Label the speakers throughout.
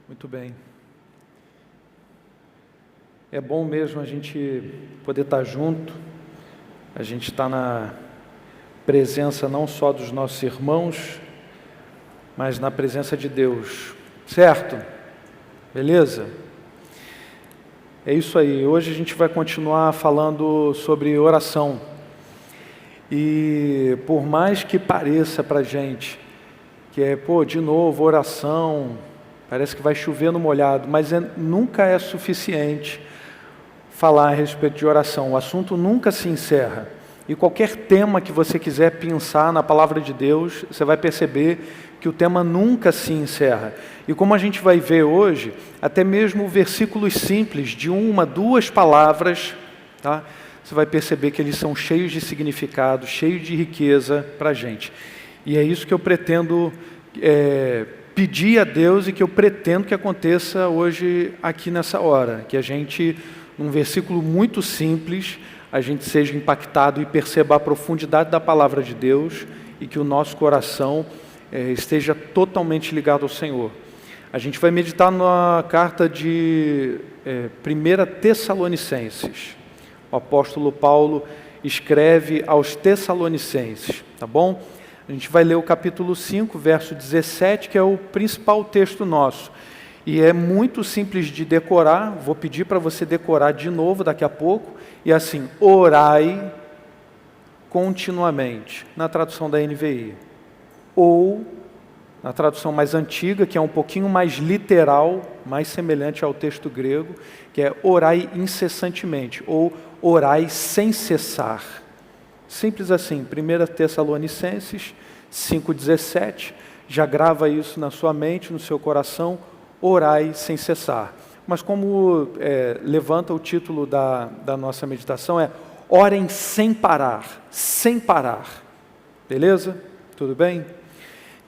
Speaker 1: Muito bem. É bom mesmo a gente poder estar junto, a gente está na presença não só dos nossos irmãos, mas na presença de Deus, certo? Beleza? É isso aí, hoje a gente vai continuar falando sobre oração. E por mais que pareça para a gente que de novo oração, parece que vai chover no molhado, mas nunca é suficiente falar a respeito de oração. O assunto nunca se encerra. E qualquer tema que você quiser pensar na palavra de Deus, você vai perceber que o tema nunca se encerra. E como a gente vai ver hoje, até mesmo versículos simples de uma, duas palavras, tá? Você vai perceber que eles são cheios de significado, cheios de riqueza para a gente. E é isso que eu pretendo pedir a Deus e que eu pretendo que aconteça hoje aqui nessa hora. Que a gente, num versículo muito simples, a gente seja impactado e perceba a profundidade da palavra de Deus e que o nosso coração esteja totalmente ligado ao Senhor. A gente vai meditar na carta de 1 Tessalonicenses. O apóstolo Paulo escreve aos Tessalonicenses, tá bom? A gente vai ler o capítulo 5, verso 17, que é o principal texto nosso. E é muito simples de decorar, vou pedir para você decorar de novo daqui a pouco. E assim, orai continuamente, na tradução da NVI. Ou, na tradução mais antiga, que é um pouquinho mais literal, mais semelhante ao texto grego, que é orai incessantemente, ou orai sem cessar. Simples assim, 1 Tessalonicenses 5,17, já grava isso na sua mente, no seu coração, orai sem cessar. Mas como levanta o título da nossa meditação, orem sem parar, beleza? Tudo bem? O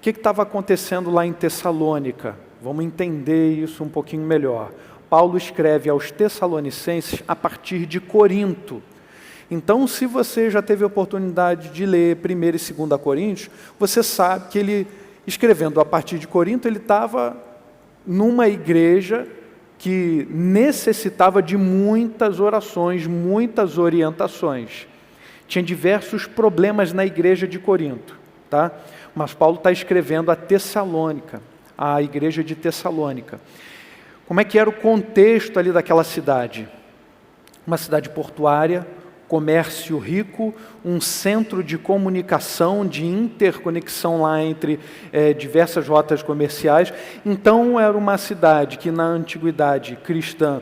Speaker 1: que estava acontecendo lá em Tessalônica? Vamos entender isso um pouquinho melhor. Paulo escreve aos Tessalonicenses a partir de Corinto. Então, se você já teve a oportunidade de ler 1 e 2 Coríntios, você sabe que ele, escrevendo a partir de Corinto, ele estava numa igreja que necessitava de muitas orações, muitas orientações. Tinha diversos problemas na igreja de Corinto, tá? Mas Paulo está escrevendo a Tessalônica, a igreja de Tessalônica. Como é que era o contexto ali daquela cidade? Uma cidade portuária, comércio rico, um centro de comunicação, de interconexão lá entre diversas rotas comerciais. Então era uma cidade que na antiguidade cristã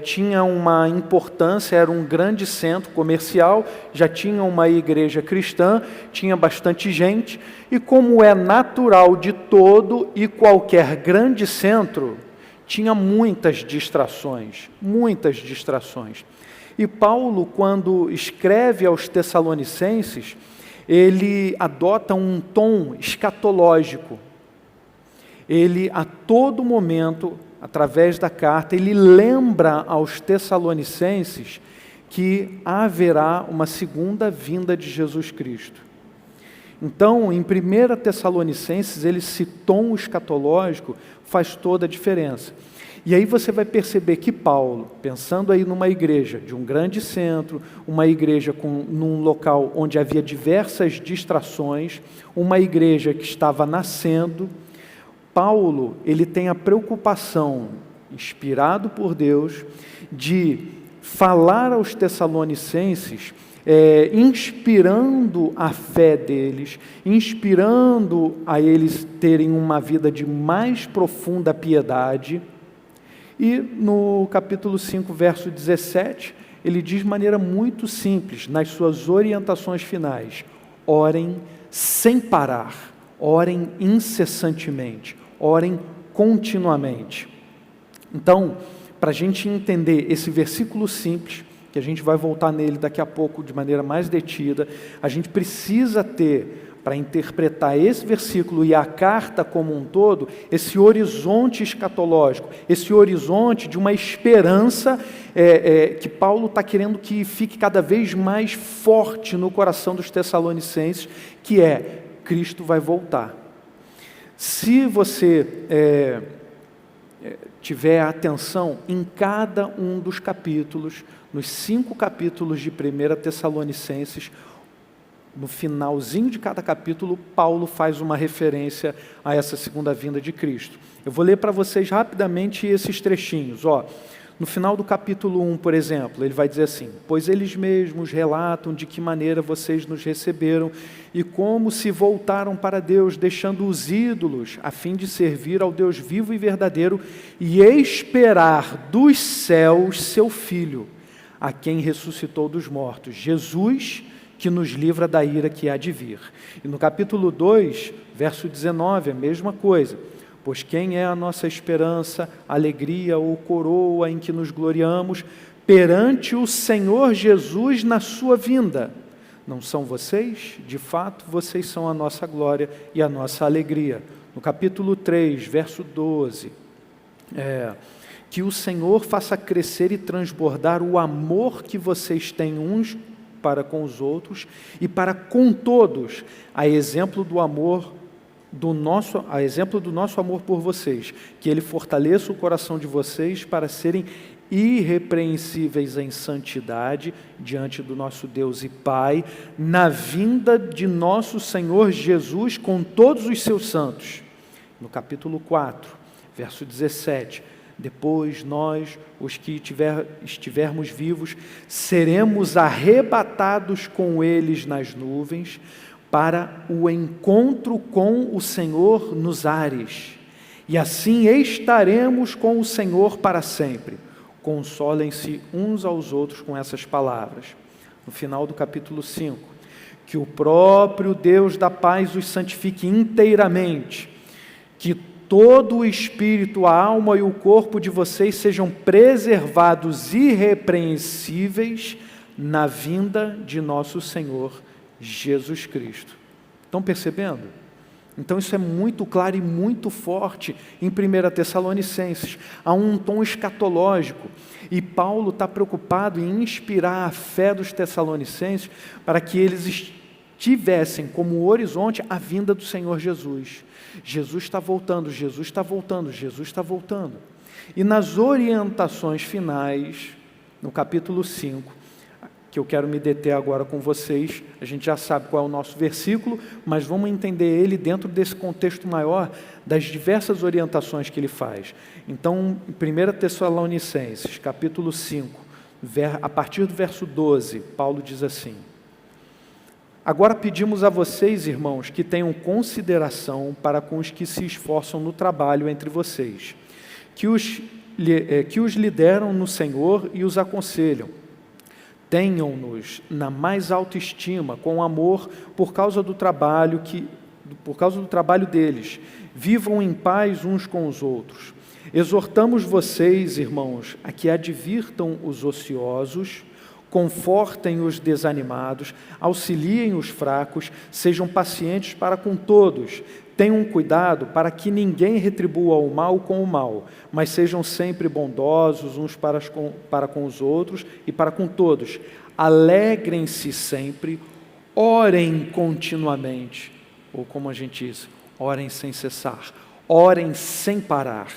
Speaker 1: tinha uma importância, era um grande centro comercial, já tinha uma igreja cristã, tinha bastante gente, e como é natural de todo e qualquer grande centro, tinha muitas distrações. E Paulo, quando escreve aos Tessalonicenses, ele adota um tom escatológico. Ele, a todo momento, através da carta, ele lembra aos Tessalonicenses que haverá uma segunda vinda de Jesus Cristo. Então, em 1 Tessalonicenses, esse tom escatológico faz toda a diferença. E aí você vai perceber que Paulo, pensando aí numa igreja de um grande centro, uma igreja num local onde havia diversas distrações, uma igreja que estava nascendo, Paulo, ele tem a preocupação, inspirado por Deus, de falar aos Tessalonicenses, inspirando a fé deles, inspirando a eles terem uma vida de mais profunda piedade. E no capítulo 5, verso 17, ele diz de maneira muito simples, nas suas orientações finais: orem sem parar, orem incessantemente, orem continuamente. Então, para a gente entender esse versículo simples, que a gente vai voltar nele daqui a pouco de maneira mais detida, a gente precisa ter, para interpretar esse versículo e a carta como um todo, esse horizonte escatológico, esse horizonte de uma esperança que Paulo está querendo que fique cada vez mais forte no coração dos Tessalonicenses, que Cristo vai voltar. Se você tiver atenção em cada um dos capítulos, nos 5 capítulos de 1 Tessalonicenses, no finalzinho de cada capítulo, Paulo faz uma referência a essa segunda vinda de Cristo. Eu vou ler para vocês rapidamente esses trechinhos. No final do capítulo 1, por exemplo, ele vai dizer assim: pois eles mesmos relatam de que maneira vocês nos receberam e como se voltaram para Deus, deixando os ídolos, a fim de servir ao Deus vivo e verdadeiro e esperar dos céus seu Filho, a quem ressuscitou dos mortos, Jesus, que nos livra da ira que há de vir. E no capítulo 2, verso 19, a mesma coisa. Pois quem é a nossa esperança, alegria ou coroa em que nos gloriamos perante o Senhor Jesus na sua vinda? Não são vocês? De fato, vocês são a nossa glória e a nossa alegria. No capítulo 3, verso 12, que o Senhor faça crescer e transbordar o amor que vocês têm uns para com os outros e para com todos, a exemplo do nosso amor por vocês, que Ele fortaleça o coração de vocês para serem irrepreensíveis em santidade diante do nosso Deus e Pai, na vinda de nosso Senhor Jesus com todos os seus santos. No capítulo 4, verso 17, depois nós, os que estivermos vivos, seremos arrebatados com eles nas nuvens, para o encontro com o Senhor nos ares, e assim estaremos com o Senhor para sempre. Consolem-se uns aos outros com essas palavras. No final do capítulo 5, que o próprio Deus da paz os santifique inteiramente, que todo o espírito, a alma e o corpo de vocês sejam preservados irrepreensíveis na vinda de nosso Senhor Jesus Cristo. Estão percebendo? Então isso é muito claro e muito forte em 1 Tessalonicenses. Há um tom escatológico e Paulo está preocupado em inspirar a fé dos tessalonicenses para que eles tivessem como horizonte a vinda do Senhor Jesus. Jesus está voltando, Jesus está voltando, Jesus está voltando. E nas orientações finais, no capítulo 5, que eu quero me deter agora com vocês, a gente já sabe qual é o nosso versículo, mas vamos entender ele dentro desse contexto maior das diversas orientações que ele faz. Então, em 1 Tessalonicenses, capítulo 5, a partir do verso 12, Paulo diz assim: agora pedimos a vocês, irmãos, que tenham consideração para com os que se esforçam no trabalho entre vocês, que os lideram no Senhor e os aconselham. Tenham-nos na mais alta estima, com amor, por causa do trabalho deles. Vivam em paz uns com os outros. Exortamos vocês, irmãos, a que advirtam os ociosos, confortem os desanimados, auxiliem os fracos, sejam pacientes para com todos. Tenham cuidado para que ninguém retribua o mal com o mal, mas sejam sempre bondosos uns para com os outros e para com todos. Alegrem-se sempre, orem continuamente, ou como a gente diz, orem sem cessar, orem sem parar.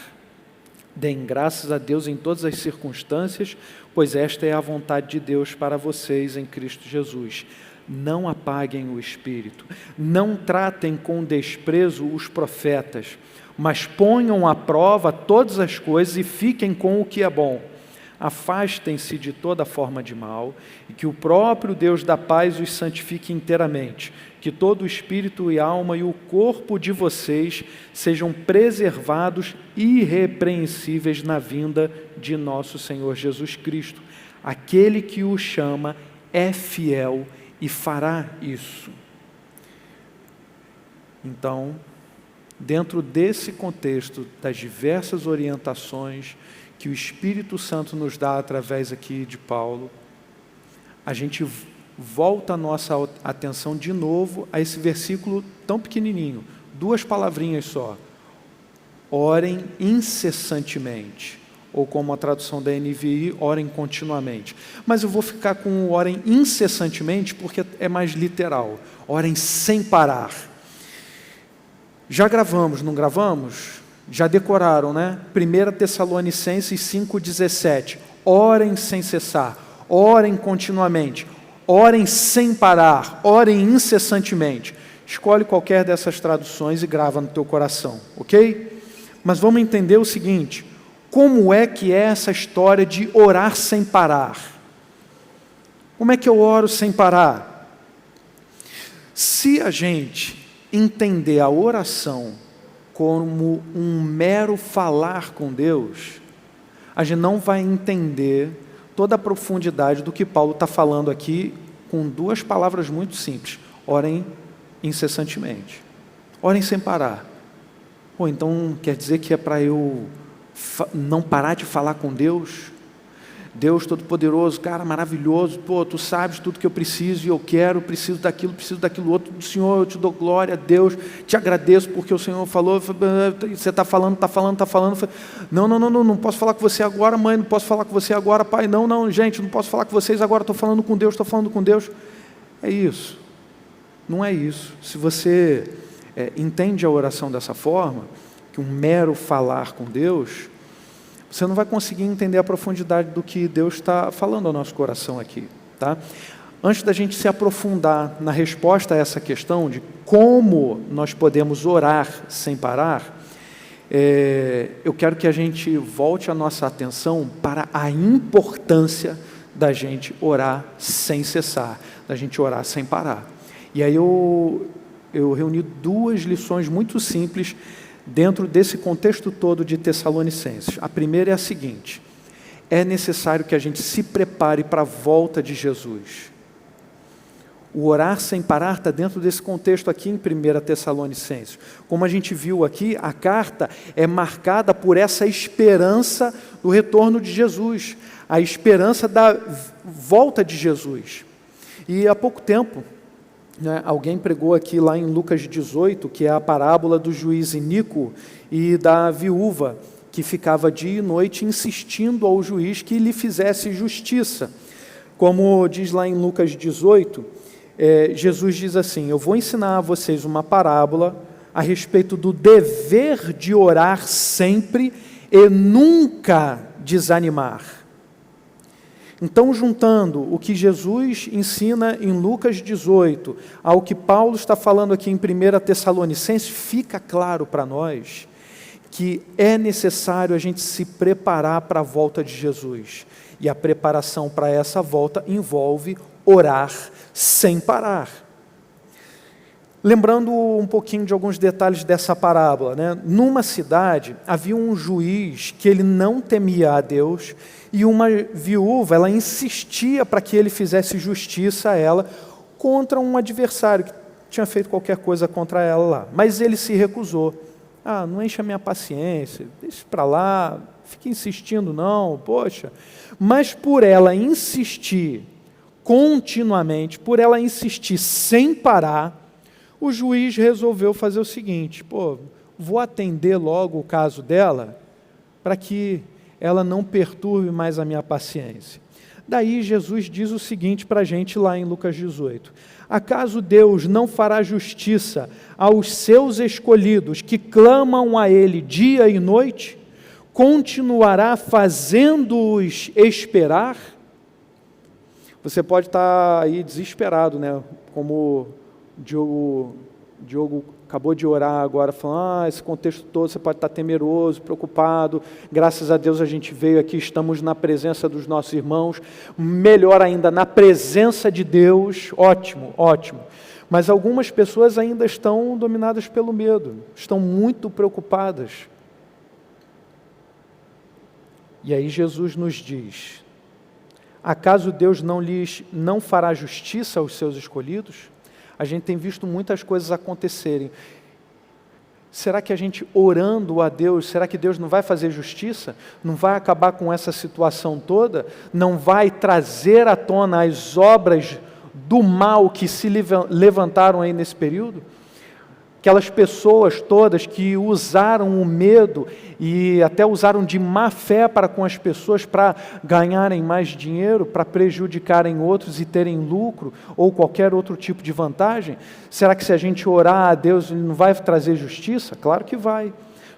Speaker 1: Deem graças a Deus em todas as circunstâncias, pois esta é a vontade de Deus para vocês em Cristo Jesus. Não apaguem o Espírito, não tratem com desprezo os profetas, mas ponham à prova todas as coisas e fiquem com o que é bom. Afastem-se de toda forma de mal, e que o próprio Deus da paz os santifique inteiramente, que todo o espírito e alma e o corpo de vocês sejam preservados irrepreensíveis na vinda de nosso Senhor Jesus Cristo. Aquele que o chama é fiel e fará isso. Então, dentro desse contexto das diversas orientações que o Espírito Santo nos dá através aqui de Paulo, a gente volta a nossa atenção de novo a esse versículo tão pequenininho, 2 palavrinhas só. Orem incessantemente, ou como a tradução da NVI, orem continuamente. Mas eu vou ficar com o orem incessantemente porque é mais literal. Orem sem parar. Já gravamos, não gravamos? Já decoraram, né? 1 Tessalonicenses 5,17. Orem sem cessar, orem continuamente, orem sem parar, orem incessantemente. Escolhe qualquer dessas traduções e grava no teu coração, ok? Mas vamos entender o seguinte: como é que é essa história de orar sem parar? Como é que eu oro sem parar? Se a gente entender a oração como um mero falar com Deus, a gente não vai entender toda a profundidade do que Paulo está falando aqui com duas palavras muito simples: orem incessantemente, orem sem parar. Pô, então quer dizer que é para eu não parar de falar com Deus? Deus Todo-Poderoso, cara, maravilhoso, pô, tu sabes tudo que eu preciso e eu quero, preciso daquilo outro, do Senhor, eu te dou glória a Deus, te agradeço porque o Senhor falou, você está falando, não posso falar com você agora, mãe, não posso falar com você agora, pai, não, gente, não posso falar com vocês agora, estou falando com Deus, é isso, não é isso. Se você entende a oração dessa forma, que um mero falar com Deus, você não vai conseguir entender a profundidade do que Deus está falando ao nosso coração aqui, tá? Antes da gente se aprofundar na resposta a essa questão de como nós podemos orar sem parar, eu quero que a gente volte a nossa atenção para a importância da gente orar sem cessar, da gente orar sem parar. E aí eu reuni duas lições muito simples dentro desse contexto todo de Tessalonicenses. A primeira é a seguinte: é necessário que a gente se prepare para a volta de Jesus. O orar sem parar está dentro desse contexto aqui em 1 Tessalonicenses. Como a gente viu aqui, a carta é marcada por essa esperança do retorno de Jesus, a esperança da volta de Jesus. E há pouco tempo, alguém pregou aqui lá em Lucas 18, que é a parábola do juiz iníquo e da viúva, que ficava dia e noite insistindo ao juiz que lhe fizesse justiça. Como diz lá em Lucas 18, Jesus diz assim: eu vou ensinar a vocês uma parábola a respeito do dever de orar sempre e nunca desanimar. Então, juntando o que Jesus ensina em Lucas 18 ao que Paulo está falando aqui em 1 Tessalonicenses, fica claro para nós que é necessário a gente se preparar para a volta de Jesus. E a preparação para essa volta envolve orar sem parar. Lembrando um pouquinho de alguns detalhes dessa parábola, né? Numa cidade havia um juiz que ele não temia a Deus, e uma viúva, ela insistia para que ele fizesse justiça a ela contra um adversário que tinha feito qualquer coisa contra ela lá. Mas ele se recusou. Não enche a minha paciência, deixa para lá, fica insistindo não, poxa. Mas por ela insistir continuamente, por ela insistir sem parar, o juiz resolveu fazer o seguinte: vou atender logo o caso dela, para que ela não perturbe mais a minha paciência. Daí Jesus diz o seguinte para a gente lá em Lucas 18: acaso Deus não fará justiça aos seus escolhidos que clamam a Ele dia e noite? Continuará fazendo-os esperar? Você pode estar aí desesperado, né? Como Diogo acabou de orar agora, falando, esse contexto todo, você pode estar temeroso, preocupado, graças a Deus a gente veio aqui, estamos na presença dos nossos irmãos, melhor ainda, na presença de Deus, ótimo, ótimo. Mas algumas pessoas ainda estão dominadas pelo medo, estão muito preocupadas. E aí Jesus nos diz: acaso Deus não fará justiça aos seus escolhidos? A gente tem visto muitas coisas acontecerem. Será que a gente orando a Deus, será que Deus não vai fazer justiça? Não vai acabar com essa situação toda? Não vai trazer à tona as obras do mal que se levantaram aí nesse período? Aquelas pessoas todas que usaram o medo e até usaram de má fé para com as pessoas para ganharem mais dinheiro, para prejudicarem outros e terem lucro ou qualquer outro tipo de vantagem. Será que se a gente orar a Deus, Ele não vai trazer justiça? Claro que vai.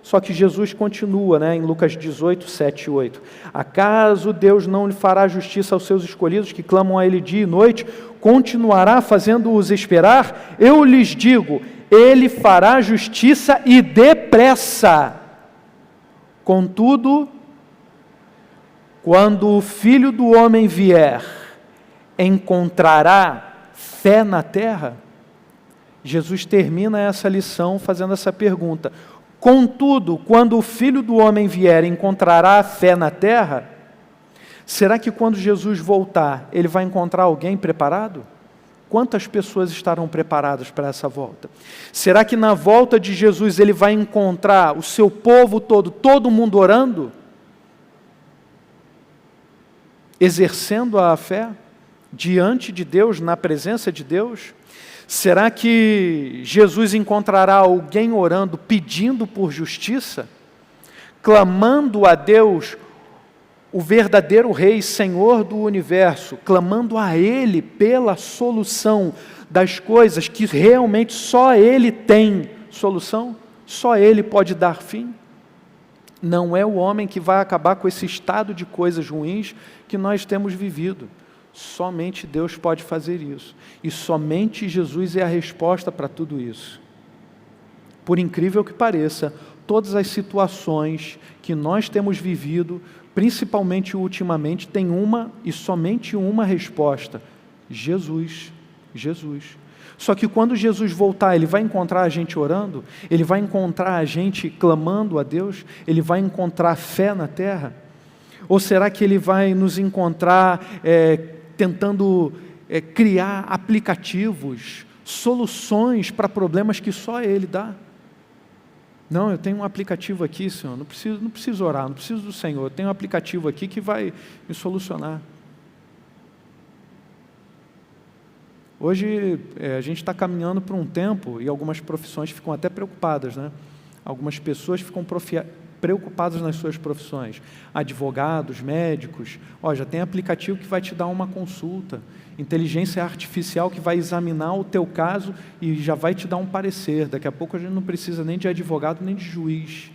Speaker 1: Só que Jesus continua, em Lucas 18, 7 e 8. Acaso Deus não lhe fará justiça aos seus escolhidos que clamam a Ele dia e noite? Continuará fazendo-os esperar? Eu lhes digo, Ele fará justiça e depressa. Contudo, quando o Filho do Homem vier, encontrará fé na terra? Jesus termina essa lição fazendo essa pergunta. Contudo, quando o Filho do Homem vier, encontrará fé na terra? Será que quando Jesus voltar, Ele vai encontrar alguém preparado? Quantas pessoas estarão preparadas para essa volta? Será que na volta de Jesus Ele vai encontrar o seu povo todo mundo orando? Exercendo a fé diante de Deus, na presença de Deus? Será que Jesus encontrará alguém orando, pedindo por justiça? Clamando a Deus, o verdadeiro Rei, Senhor do Universo, clamando a Ele pela solução das coisas que realmente só Ele tem solução? Só Ele pode dar fim? Não é o homem que vai acabar com esse estado de coisas ruins que nós temos vivido. Somente Deus pode fazer isso. E somente Jesus é a resposta para tudo isso. Por incrível que pareça, todas as situações que nós temos vivido, principalmente ultimamente, têm uma e somente uma resposta: Jesus. Jesus. Só que quando Jesus voltar, Ele vai encontrar a gente orando? Ele vai encontrar a gente clamando a Deus? Ele vai encontrar fé na terra? Ou será que Ele vai nos encontrar tentando criar aplicativos, soluções para problemas que só Ele dá? Não, eu tenho um aplicativo aqui, Senhor, não preciso orar, não preciso do Senhor, eu tenho um aplicativo aqui que vai me solucionar. Hoje a gente está caminhando para um tempo, e algumas profissões ficam até preocupadas, Algumas pessoas ficam preocupadas nas suas profissões. Advogados, médicos, já tem aplicativo que vai te dar uma consulta. Inteligência artificial que vai examinar o teu caso e já vai te dar um parecer. Daqui a pouco a gente não precisa nem de advogado, nem de juiz.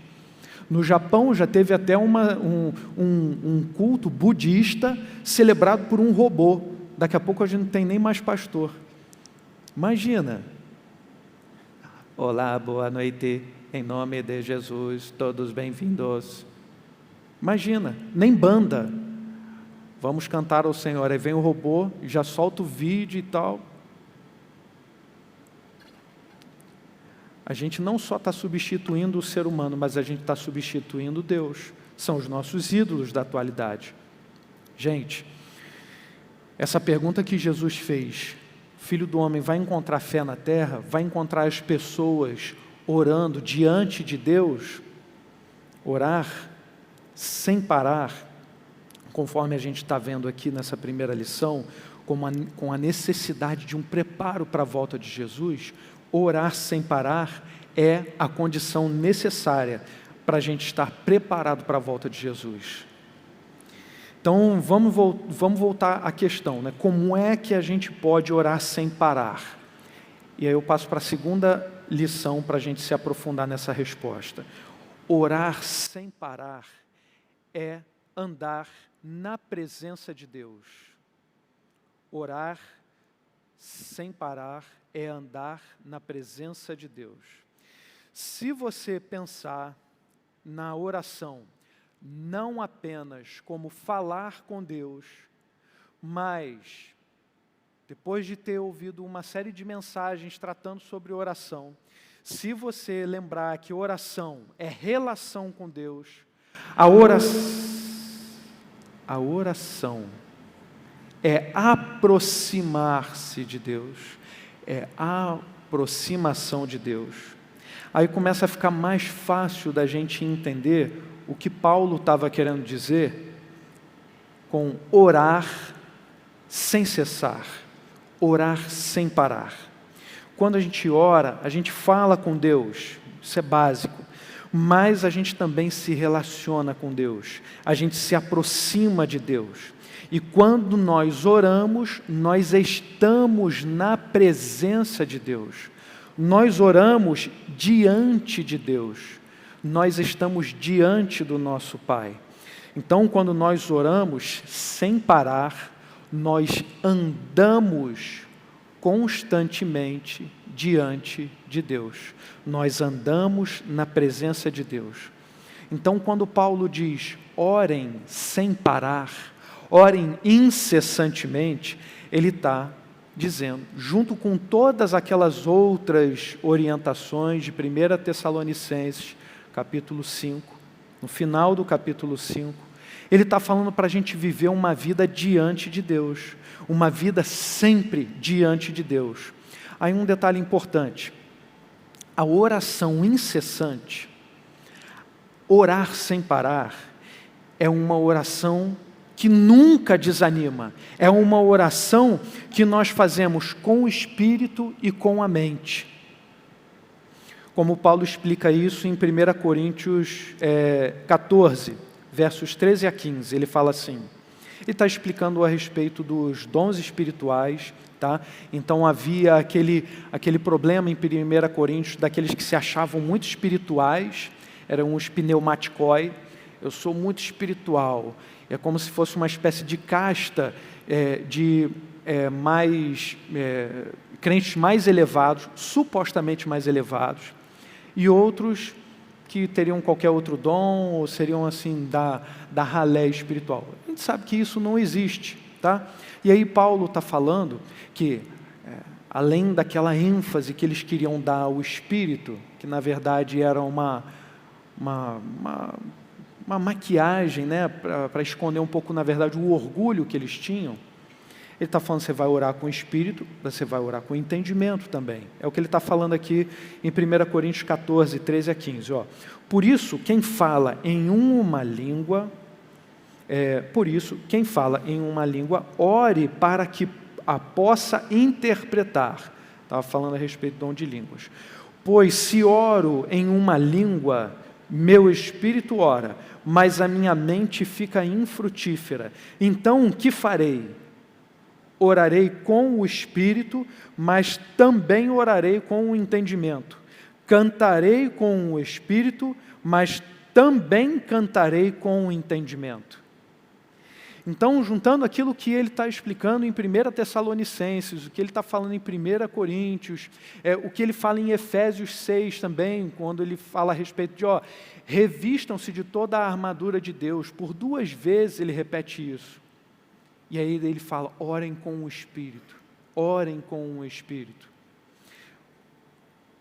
Speaker 1: No Japão já teve até um culto budista celebrado por um robô. Daqui a pouco a gente não tem nem mais pastor. Imagina. Olá, boa noite, em nome de Jesus, todos bem-vindos. Imagina, nem banda. Vamos cantar ao Senhor. Aí vem o robô, já solta o vídeo e tal. A gente não só está substituindo o ser humano, mas a gente está substituindo Deus. São os nossos ídolos da atualidade. Gente, essa pergunta que Jesus fez, Filho do Homem vai encontrar fé na terra? Vai encontrar as pessoas orando diante de Deus? Orar sem parar, conforme a gente está vendo aqui nessa primeira lição, com a necessidade de um preparo para a volta de Jesus. Orar sem parar é a condição necessária para a gente estar preparado para a volta de Jesus. Então, vamos voltar à questão, Como é que a gente pode orar sem parar? E aí eu passo para a segunda lição para a gente se aprofundar nessa resposta. Orar sem parar é andar na presença de Deus. Orar sem parar é andar na presença de Deus. Se você pensar na oração não apenas como falar com Deus, mas depois de ter ouvido uma série de mensagens tratando sobre oração, se você lembrar que oração é relação com Deus, a oração é aproximar-se de Deus, é a aproximação de Deus. Aí começa a ficar mais fácil da gente entender o que Paulo estava querendo dizer com orar sem cessar, orar sem parar. Quando a gente ora, a gente fala com Deus, isso é básico, mas a gente também se relaciona com Deus, a gente se aproxima de Deus. E quando nós oramos, nós estamos na presença de Deus. Nós oramos diante de Deus. nós estamos diante do nosso Pai. Então, quando nós oramos sem parar, nós andamos constantemente diante de Deus. Nós andamos na presença de Deus. Então, quando Paulo diz, orem sem parar, orem incessantemente, ele está dizendo, junto com todas aquelas outras orientações de 1 Tessalonicenses, capítulo 5, no final do capítulo 5, ele está falando para a gente viver uma vida diante de Deus, uma vida sempre diante de Deus. Aí um detalhe importante, a oração incessante, orar sem parar, é uma oração que nunca desanima, é uma oração que nós fazemos com o espírito e com a mente. Como Paulo explica isso em 1 Coríntios 14, versos 13 a 15, ele fala assim, ele está explicando a respeito dos dons espirituais, tá? Então havia aquele problema em 1 Coríntios, daqueles que se achavam muito espirituais, eram os pneumaticói, eu sou muito espiritual, é como se fosse uma espécie de casta crentes mais elevados, supostamente mais elevados, e outros que teriam qualquer outro dom, ou seriam assim da ralé espiritual. A gente sabe que isso não existe, tá? E aí Paulo está falando que, além daquela ênfase que eles queriam dar ao Espírito, que na verdade era uma maquiagem, né, para esconder um pouco, na verdade, o orgulho que eles tinham, ele está falando que você vai orar com o Espírito, você vai orar com o entendimento também. É o que ele está falando aqui em 1 Coríntios 14, 13 a 15. Ó. Por isso, quem fala em uma língua, ore para que a possa interpretar. Estava falando a respeito do dom de línguas. Pois se oro em uma língua, meu espírito ora, mas a minha mente fica infrutífera. Então, o que farei? Orarei com o espírito, mas também orarei com o entendimento. Cantarei com o espírito, mas também cantarei com o entendimento. Então, juntando aquilo que ele está explicando em 1 Tessalonicenses, o que ele está falando em 1 Coríntios, o que ele fala em Efésios 6 também, quando ele fala a respeito de, revistam-se de toda a armadura de Deus. Por 2 vezes ele repete isso. E aí ele fala, orem com o Espírito, orem com o Espírito.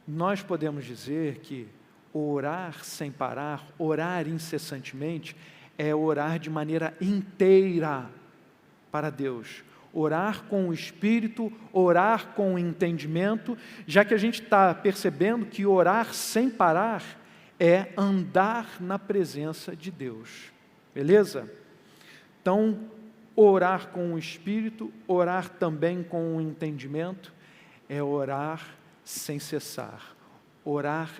Speaker 1: Nós podemos dizer que orar sem parar, orar incessantemente, é orar de maneira inteira para Deus. Orar com o Espírito, orar com o entendimento, já que a gente está percebendo que orar sem parar é andar na presença de Deus. Beleza? Então, orar com o Espírito, orar também com o entendimento, é orar sem cessar, orar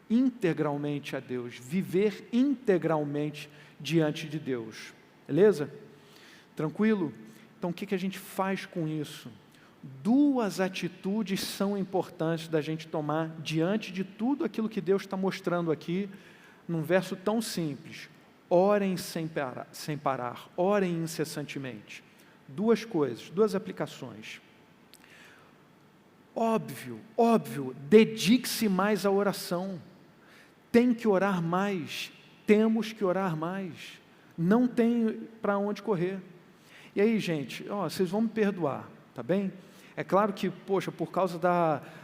Speaker 1: integralmente a Deus, viver integralmente diante de Deus, beleza? Tranquilo? Então o que a gente faz com isso? 2 atitudes são importantes da gente tomar diante de tudo aquilo que Deus está mostrando aqui, num verso tão simples. Orem sem parar, orem incessantemente. 2 coisas, 2 aplicações. Óbvio, dedique-se mais à oração. Tem que orar mais, temos que orar mais. Não tem para onde correr. E aí, gente, vocês vão me perdoar, tá bem? É claro que, por causa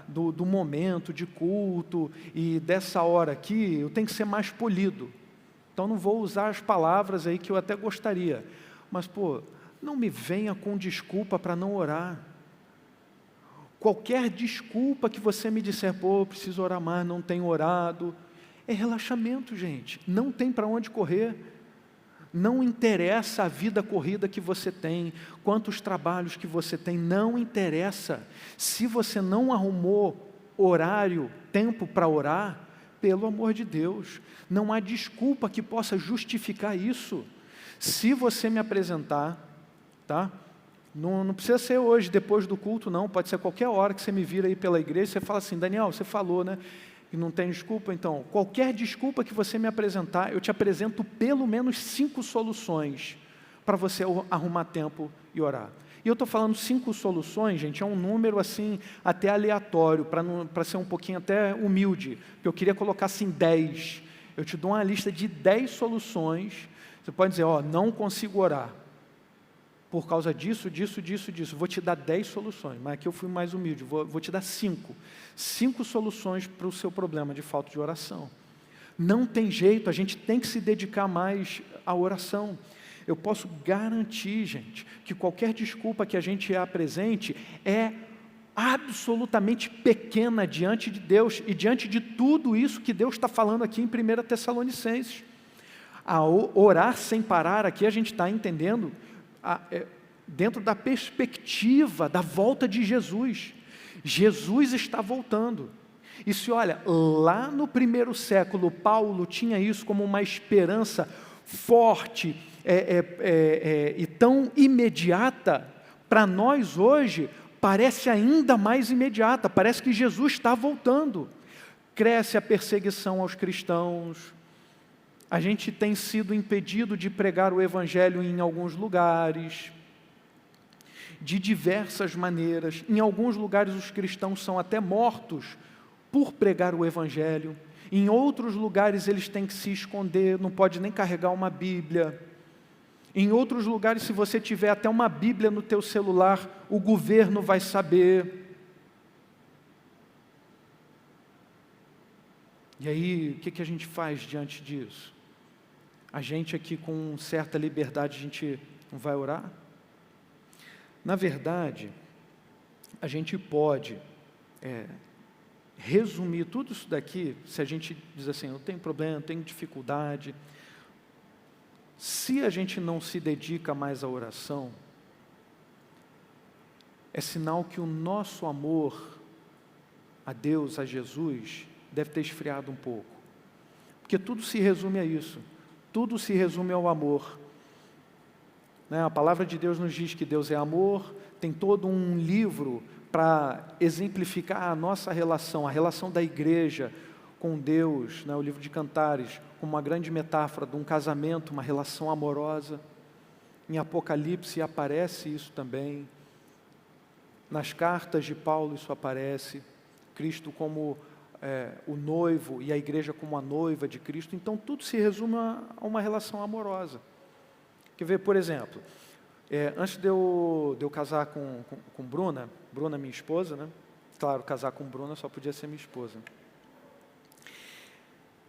Speaker 1: do momento de culto e dessa hora aqui, eu tenho que ser mais polido. Então não vou usar as palavras aí que eu até gostaria. Mas, não me venha com desculpa para não orar. Qualquer desculpa que você me disser, preciso orar mais, não tenho orado, é relaxamento, gente. Não tem para onde correr. Não interessa a vida corrida que você tem, quantos trabalhos que você tem, não interessa. Se você não arrumou horário, tempo para orar, pelo amor de Deus, não há desculpa que possa justificar isso. Se você me apresentar, tá? Não precisa ser hoje, depois do culto, não. Pode ser qualquer hora que você me vira aí pela igreja, você fala assim, Daniel, você falou, né? e não tem desculpa, então, qualquer desculpa que você me apresentar, eu te apresento pelo menos 5 soluções para você arrumar tempo e orar. E eu estou falando 5 soluções, gente, é um número assim, até aleatório, para ser um pouquinho até humilde, porque eu queria colocar assim 10. Eu te dou uma lista de 10 soluções, você pode dizer, não consigo orar, por causa disso. Vou te dar 10 soluções, mas aqui eu fui mais humilde, vou te dar 5. 5 soluções para o seu problema de falta de oração. Não tem jeito, a gente tem que se dedicar mais à oração. Eu posso garantir, gente, que qualquer desculpa que a gente apresente é absolutamente pequena diante de Deus e diante de tudo isso que Deus está falando aqui em 1 Tessalonicenses. A orar sem parar aqui a gente está entendendo dentro da perspectiva da volta de Jesus. Jesus está voltando. E se olha, lá no 1º século, Paulo tinha isso como uma esperança forte e tão imediata, para nós hoje, parece ainda mais imediata, parece que Jesus está voltando. Cresce a perseguição aos cristãos, a gente tem sido impedido de pregar o Evangelho em alguns lugares, de diversas maneiras. Em alguns lugares os cristãos são até mortos por pregar o Evangelho. Em outros lugares eles têm que se esconder, não pode nem carregar uma Bíblia. Em outros lugares, se você tiver até uma Bíblia no teu celular, o governo vai saber. E aí, o que a gente faz diante disso? A gente aqui com certa liberdade, a gente não vai orar? Na verdade, a gente pode resumir tudo isso daqui, se a gente diz assim, eu tenho problema, eu tenho dificuldade. Se a gente não se dedica mais à oração, é sinal que o nosso amor a Deus, a Jesus, deve ter esfriado um pouco. Porque tudo se resume a isso. Tudo se resume ao amor. A palavra de Deus nos diz que Deus é amor, tem todo um livro para exemplificar a nossa relação, a relação da igreja com Deus, o livro de Cantares, como uma grande metáfora de um casamento, uma relação amorosa. Em Apocalipse aparece isso também. Nas cartas de Paulo isso aparece. Cristo como o noivo e a igreja como a noiva de Cristo. Então tudo se resume a uma relação amorosa. Quer ver, por exemplo, antes de eu casar com Bruna, minha esposa, Claro, casar com Bruna só podia ser minha esposa.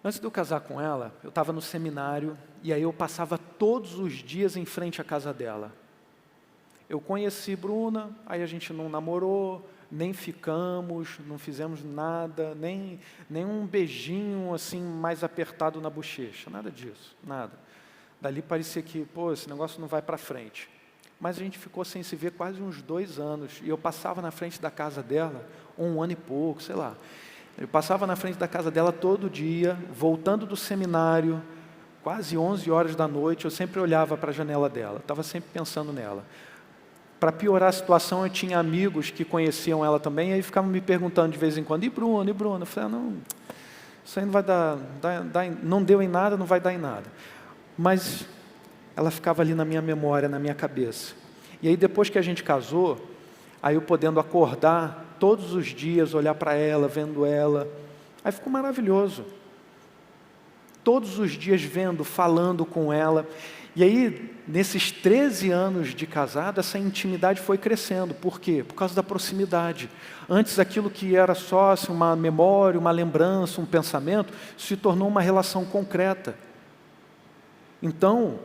Speaker 1: Antes de eu casar com ela, eu estava no seminário e aí eu passava todos os dias em frente à casa dela. Eu conheci Bruna, aí a gente não namorou, nem ficamos, não fizemos nada, nem um beijinho assim mais apertado na bochecha, nada disso, nada. Dali parecia que, esse negócio não vai para frente. Mas a gente ficou sem se ver quase uns 2 anos, e eu passava na frente da casa dela, 1 ano e pouco, sei lá. Eu passava na frente da casa dela todo dia, voltando do seminário, quase 11 horas da noite, eu sempre olhava para a janela dela, estava sempre pensando nela. Para piorar a situação, eu tinha amigos que conheciam ela também, e aí ficavam me perguntando de vez em quando, e Bruno? Eu falei, não, isso aí não vai dar, não deu em nada, não vai dar em nada. Mas ela ficava ali na minha memória, na minha cabeça. E aí depois que a gente casou, aí eu podendo acordar todos os dias, olhar para ela, vendo ela, aí ficou maravilhoso. Todos os dias vendo, falando com ela. E aí, nesses 13 anos de casado, essa intimidade foi crescendo. Por quê? Por causa da proximidade. Antes, aquilo que era só assim, uma memória, uma lembrança, um pensamento, se tornou uma relação concreta. Então,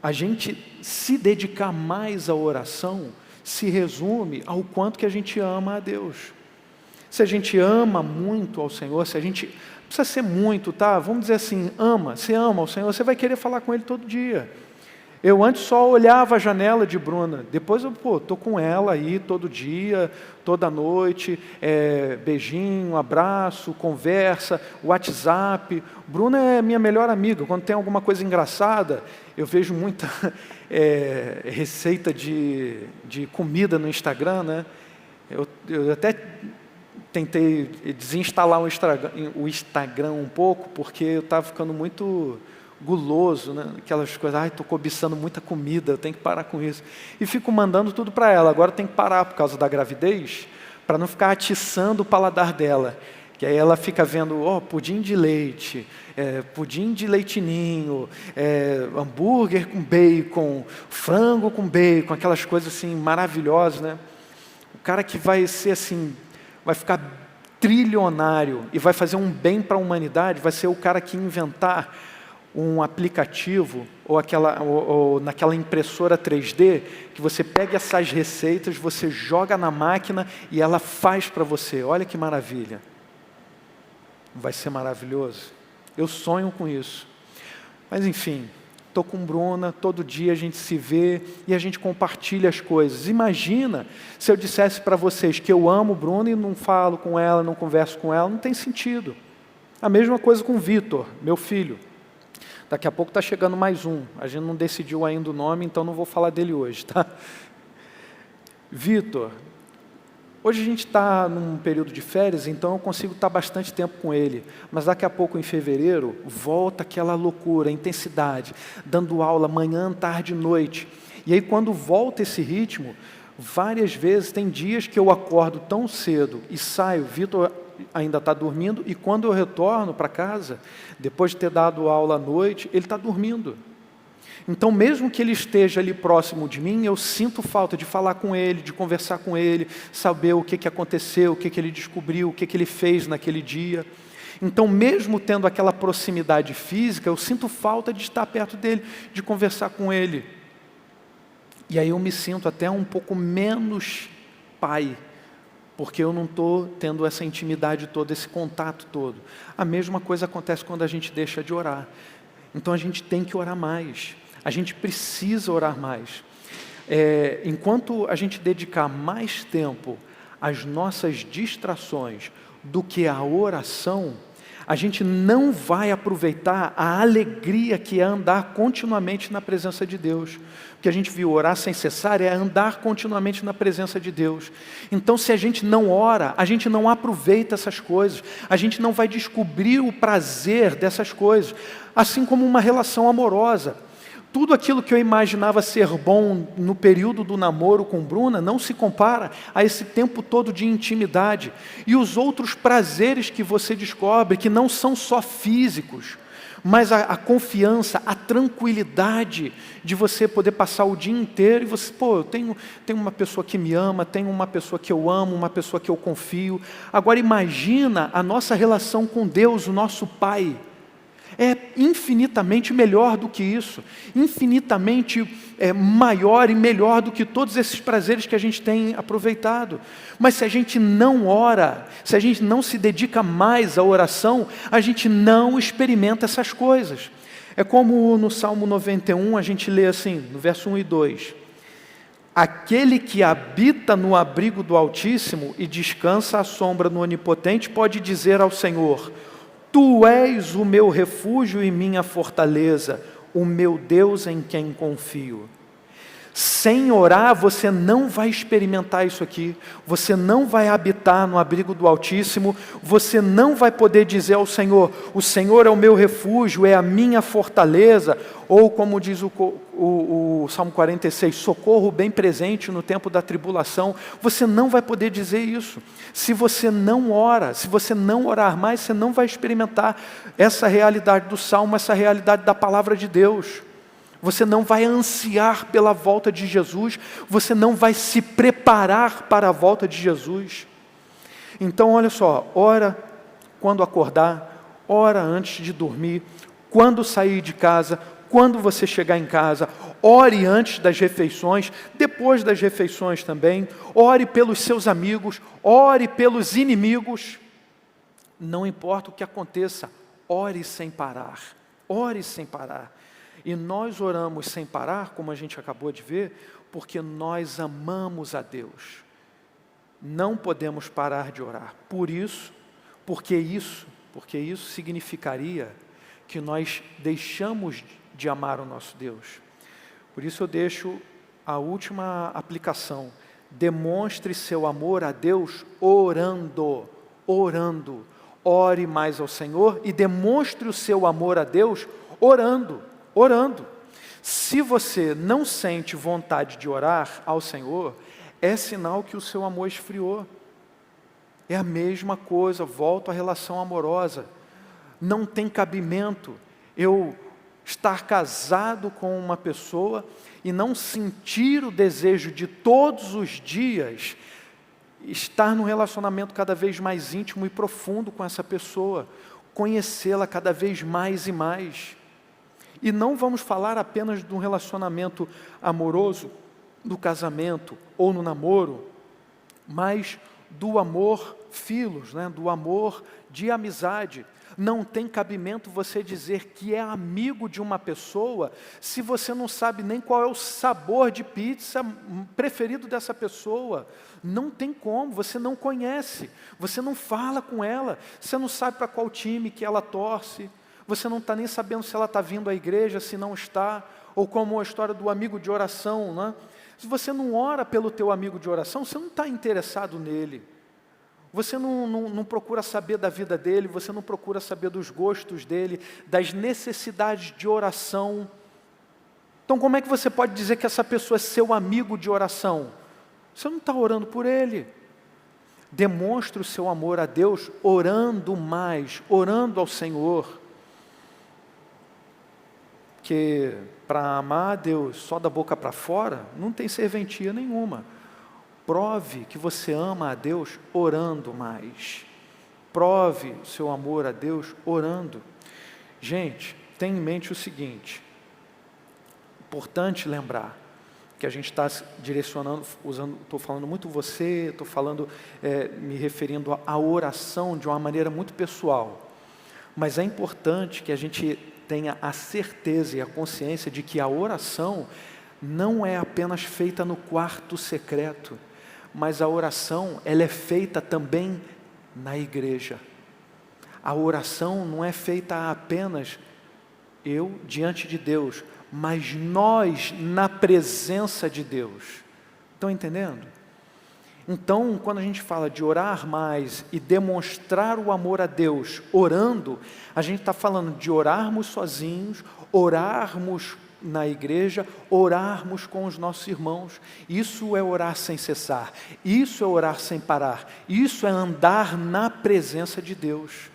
Speaker 1: a gente se dedicar mais à oração se resume ao quanto que a gente ama a Deus. Se a gente ama muito ao Senhor, se a gente... Não precisa ser muito, tá? Vamos dizer assim, você ama ao Senhor, você vai querer falar com Ele todo dia. Eu antes só olhava a janela de Bruna, depois eu estou com ela aí todo dia, toda noite, beijinho, abraço, conversa, WhatsApp. Bruna é minha melhor amiga, quando tem alguma coisa engraçada, eu vejo muita receita de comida no Instagram, né? Eu até tentei desinstalar o Instagram um pouco, porque eu estava ficando muito guloso, né? Aquelas coisas, estou cobiçando muita comida, eu tenho que parar com isso. E fico mandando tudo para ela, agora tem que parar por causa da gravidez, para não ficar atiçando o paladar dela. Que aí ela fica vendo, pudim de leite, pudim de leitinho, hambúrguer com bacon, frango com bacon, aquelas coisas assim maravilhosas, né? O cara que vai ser assim, vai ficar trilionário e vai fazer um bem para a humanidade, vai ser o cara que inventar um aplicativo ou naquela impressora 3D, que você pega essas receitas, você joga na máquina e ela faz para você. Olha que maravilha. Vai ser maravilhoso. Eu sonho com isso. Mas enfim, estou com Bruna, todo dia a gente se vê e a gente compartilha as coisas. Imagina se eu dissesse para vocês que eu amo Bruna e não falo com ela, não converso com ela, não tem sentido. A mesma coisa com o Vitor, meu filho. Daqui a pouco está chegando mais um. A gente não decidiu ainda o nome, então não vou falar dele hoje, tá? Vitor, hoje a gente está num período de férias, então eu consigo estar bastante tempo com ele. Mas daqui a pouco, em fevereiro, volta aquela loucura, intensidade, dando aula manhã, tarde, noite. E aí quando volta esse ritmo, várias vezes, tem dias que eu acordo tão cedo e saio, Vitor ainda está dormindo, e quando eu retorno para casa, depois de ter dado aula à noite, ele está dormindo. Então, mesmo que ele esteja ali próximo de mim, eu sinto falta de falar com ele, de conversar com ele, saber o que aconteceu, o que ele descobriu, o que ele fez naquele dia. Então, mesmo tendo aquela proximidade física, eu sinto falta de estar perto dele, de conversar com ele. E aí eu me sinto até um pouco menos pai, porque eu não estou tendo essa intimidade toda, esse contato todo. A mesma coisa acontece quando a gente deixa de orar. Então a gente tem que orar mais, a gente precisa orar mais. Enquanto a gente dedicar mais tempo às nossas distrações do que à oração, a gente não vai aproveitar a alegria que é andar continuamente na presença de Deus. O que a gente viu, orar sem cessar, é andar continuamente na presença de Deus. Então, se a gente não ora, a gente não aproveita essas coisas, a gente não vai descobrir o prazer dessas coisas, assim como uma relação amorosa. Tudo aquilo que eu imaginava ser bom no período do namoro com Bruna não se compara a esse tempo todo de intimidade. E os outros prazeres que você descobre, que não são só físicos, mas a confiança, a tranquilidade de você poder passar o dia inteiro e você, eu tenho uma pessoa que me ama, tenho uma pessoa que eu amo, uma pessoa que eu confio. Agora imagina a nossa relação com Deus, o nosso Pai. É infinitamente melhor do que isso, infinitamente maior e melhor do que todos esses prazeres que a gente tem aproveitado. Mas se a gente não ora, se a gente não se dedica mais à oração, a gente não experimenta essas coisas. É como no Salmo 91 a gente lê assim, no verso 1 e 2. Aquele que habita no abrigo do Altíssimo e descansa à sombra no Onipotente pode dizer ao Senhor: Tu és o meu refúgio e minha fortaleza, o meu Deus em quem confio. Sem orar, você não vai experimentar isso aqui, você não vai habitar no abrigo do Altíssimo, você não vai poder dizer ao Senhor: o Senhor é o meu refúgio, é a minha fortaleza, ou como diz o Salmo 46, socorro bem presente no tempo da tribulação. Você não vai poder dizer isso. Se você não ora, se você não orar mais, você não vai experimentar essa realidade do Salmo, essa realidade da palavra de Deus. Você não vai ansiar pela volta de Jesus, você não vai se preparar para a volta de Jesus. Então olha só, ora quando acordar, ora antes de dormir, quando sair de casa, quando você chegar em casa, ore antes das refeições, depois das refeições também, ore pelos seus amigos, ore pelos inimigos, não importa o que aconteça, ore sem parar, ore sem parar. E nós oramos sem parar, como a gente acabou de ver, porque nós amamos a Deus. Não podemos parar de orar. Porque isso significaria que nós deixamos de amar o nosso Deus. Por isso eu deixo a última aplicação. Demonstre seu amor a Deus orando. orando. Ore mais ao Senhor e demonstre o seu amor a Deus orando, orando. Se você não sente vontade de orar ao Senhor, é sinal que o seu amor esfriou. É a mesma coisa, volto à relação amorosa. Não tem cabimento eu estar casado com uma pessoa e não sentir o desejo de todos os dias estar num relacionamento cada vez mais íntimo e profundo com essa pessoa, conhecê-la cada vez mais e mais. E não vamos falar apenas de um relacionamento amoroso, do casamento ou no namoro, mas do amor filos, do amor de amizade. Não tem cabimento você dizer que é amigo de uma pessoa se você não sabe nem qual é o sabor de pizza preferido dessa pessoa. Não tem como, você não conhece, você não fala com ela, você não sabe para qual time que ela torce, você não está nem sabendo se ela está vindo à igreja, se não está, ou como a história do amigo de oração. Se você não ora pelo teu amigo de oração, você não está interessado nele. Você não procura saber da vida dele, você não procura saber dos gostos dele, das necessidades de oração. Então como é que você pode dizer que essa pessoa é seu amigo de oração? Você não está orando por ele. Demonstre o seu amor a Deus orando mais, orando ao Senhor. Porque para amar a Deus só da boca para fora, não tem serventia nenhuma. Prove que você ama a Deus orando mais. Prove o seu amor a Deus orando. Gente, tenha em mente o seguinte, importante lembrar que a gente está direcionando, estou falando muito você, estou falando, me referindo à oração de uma maneira muito pessoal, mas é importante que a gente tenha a certeza e a consciência de que a oração não é apenas feita no quarto secreto, mas a oração, ela é feita também na igreja. A oração não é feita apenas eu diante de Deus, mas nós na presença de Deus. Estão entendendo? Então, quando a gente fala de orar mais e demonstrar o amor a Deus orando, a gente está falando de orarmos sozinhos, orarmos na igreja, orarmos com os nossos irmãos. Isso é orar sem cessar, isso é orar sem parar, isso é andar na presença de Deus.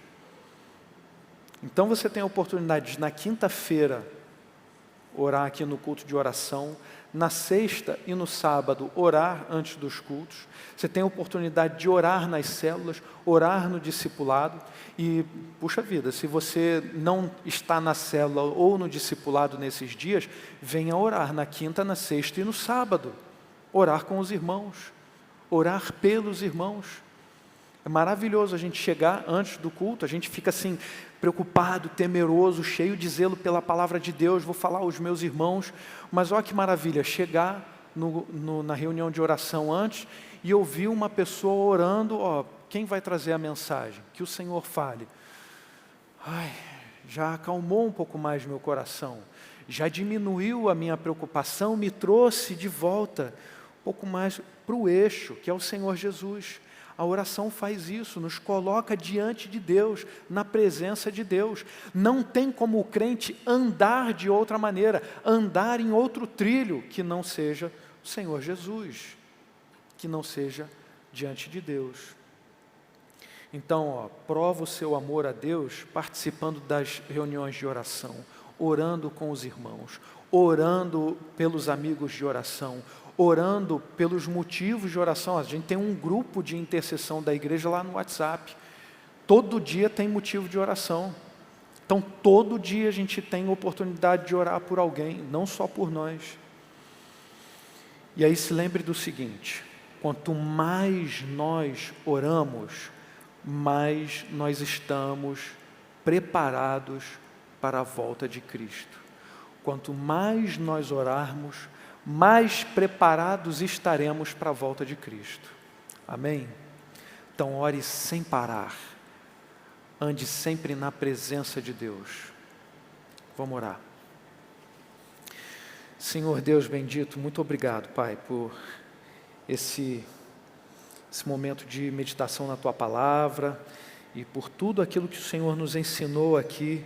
Speaker 1: Então você tem a oportunidade de, na quinta-feira, orar aqui no culto de oração, na sexta e no sábado, orar antes dos cultos. Você tem a oportunidade de orar nas células, orar no discipulado. E, puxa vida, se você não está na célula ou no discipulado nesses dias, venha orar na quinta, na sexta e no sábado. Orar com os irmãos, orar pelos irmãos. É maravilhoso a gente chegar antes do culto, a gente fica assim, preocupado, temeroso, cheio de zelo pela palavra de Deus, vou falar aos meus irmãos, mas olha que maravilha, chegar na reunião de oração antes e ouvir uma pessoa orando, quem vai trazer a mensagem? Que o Senhor fale. Já acalmou um pouco mais meu coração, já diminuiu a minha preocupação, me trouxe de volta um pouco mais para o eixo, que é o Senhor Jesus. A oração faz isso, nos coloca diante de Deus, na presença de Deus. Não tem como o crente andar de outra maneira, andar em outro trilho que não seja o Senhor Jesus, que não seja diante de Deus. Então, prova o seu amor a Deus participando das reuniões de oração, orando com os irmãos, orando pelos amigos de oração, orando pelos motivos de oração. A gente tem um grupo de intercessão da igreja lá no WhatsApp. Todo dia tem motivo de oração. Então, todo dia a gente tem oportunidade de orar por alguém, não só por nós. E aí se lembre do seguinte, quanto mais nós oramos, mais nós estamos preparados para a volta de Cristo. Quanto mais nós orarmos, mais preparados estaremos para a volta de Cristo. Amém? Então ore sem parar, ande sempre na presença de Deus. Vamos orar. Senhor Deus bendito, muito obrigado, Pai, por esse esse momento de meditação na Tua Palavra e por tudo aquilo que o Senhor nos ensinou aqui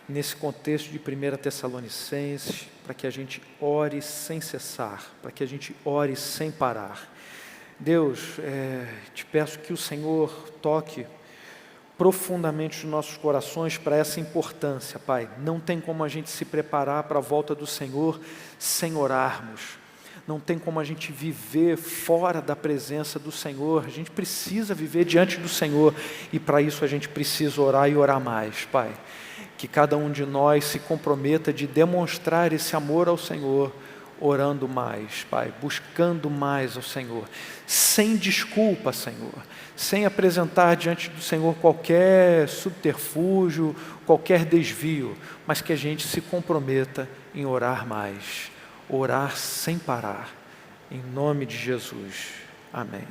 Speaker 1: nesse contexto de 1 Tessalonicenses, para que a gente ore sem cessar, para que a gente ore sem parar. Deus, te peço que o Senhor toque profundamente os nossos corações para essa importância, Pai. Não tem como a gente se preparar para a volta do Senhor sem orarmos. Não tem como a gente viver fora da presença do Senhor. A gente precisa viver diante do Senhor e para isso a gente precisa orar e orar mais, Pai. Que cada um de nós se comprometa de demonstrar esse amor ao Senhor, orando mais, Pai, buscando mais ao Senhor, sem desculpa, Senhor, sem apresentar diante do Senhor qualquer subterfúgio, qualquer desvio, mas que a gente se comprometa em orar mais, orar sem parar, em nome de Jesus. Amém.